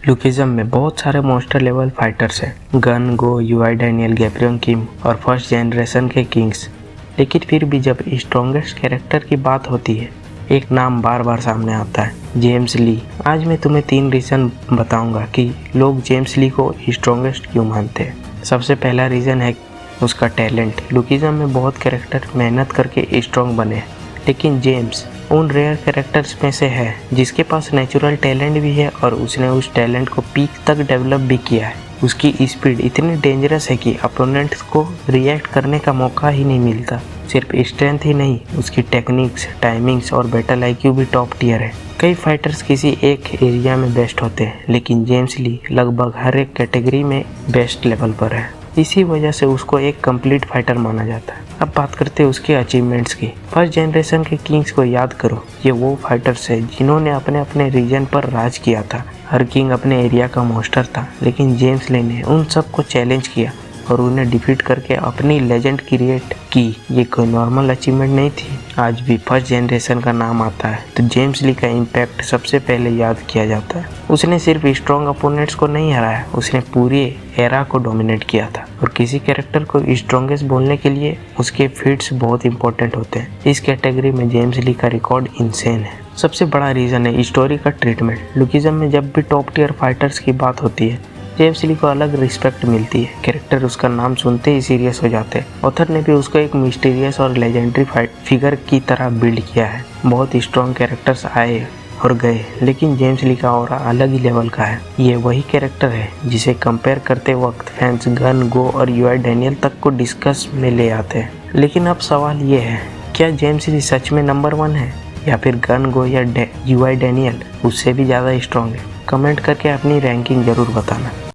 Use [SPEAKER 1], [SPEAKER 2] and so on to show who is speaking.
[SPEAKER 1] Lookism में बहुत सारे मॉन्स्टर लेवल फाइटर्स हैं, गन, गो, यूआई डैनियल, गैब्रियन किम और फर्स्ट जनरेशन के किंग्स। लेकिन फिर भी जब स्ट्रॉन्गेस्ट कैरेक्टर की बात होती है, एक नाम बार बार सामने आता है, जेम्स ली। आज मैं तुम्हें 3 रीज़न बताऊंगा कि लोग जेम्स ली को स्ट्रॉन्गेस्ट क्यों मानते हैं। सबसे पहला रीज़न है उसका टैलेंट। लुकिज्म में बहुत कैरेक्टर मेहनत करके स्ट्रॉन्ग बने, लेकिन जेम्स उन रेयर कैरेक्टर्स में से है जिसके पास नेचुरल टैलेंट भी है और उसने उस टैलेंट को पीक तक डेवलप भी किया है। उसकी स्पीड इतनी डेंजरस है कि अपोनेंट्स को रिएक्ट करने का मौका ही नहीं मिलता। सिर्फ स्ट्रेंथ ही नहीं, उसकी टेक्निक्स, टाइमिंग्स और बैटल आईक्यू भी टॉप टियर है। कई फाइटर्स किसी एक एरिया में बेस्ट होते हैं, लेकिन जेम्स ली लगभग हर एक कैटेगरी में बेस्ट लेवल पर है। इसी वजह से उसको एक कंप्लीट फाइटर माना जाता है। अब बात करते हैं उसके अचीवमेंट्स की। फर्स्ट जनरेशन के किंग्स को याद करो। ये वो फाइटर्स है जिन्होंने अपने अपने रीजन पर राज किया था। हर किंग अपने एरिया का मॉन्स्टर था, लेकिन जेम्स ली ने उन सबको चैलेंज किया और उन्हें डिफीट करके अपनी लेजेंड क्रिएट की। ये कोई नॉर्मल अचीवमेंट नहीं थी। आज भी फर्स्ट जनरेशन का नाम आता है तो जेम्स ली का इम्पैक्ट सबसे पहले याद किया जाता है। उसने सिर्फ स्ट्रॉन्ग अपोनेंट्स को नहीं हराया, उसने पूरी एरा को डोमिनेट किया था। और किसी कैरेक्टर को स्ट्रॉन्गेस्ट बोलने के लिए उसके फीट्स बहुत इंपॉर्टेंट होते हैं। इस कैटेगरी में जेम्स ली का रिकॉर्ड इंसेन है। सबसे बड़ा रीज़न है स्टोरी का ट्रीटमेंट। लुकिज्म में जब भी टॉप टियर फाइटर्स की बात होती है, जेम्स ली को अलग रिस्पेक्ट मिलती है। कैरेक्टर उसका नाम सुनते ही सीरियस हो जाते हैं। ऑथर ने भी उसको एक मिस्टीरियस और लेजेंडरी फिगर की तरह बिल्ड किया है। बहुत स्ट्रॉन्ग कैरेक्टर्स आए और गए, लेकिन जेम्स ली का ऑरा अलग ही लेवल का है। ये वही कैरेक्टर है जिसे कंपेयर करते वक्त फैंस गन, गो और यूआई डैनियल तक को डिस्कस में ले आते हैं। लेकिन अब सवाल ये है, क्या जेम्स ली सच में नंबर 1 है या फिर गन, गो या यूआई डैनियल उससे भी ज़्यादा स्ट्रॉन्ग है? कमेंट करके अपनी रैंकिंग ज़रूर बताना।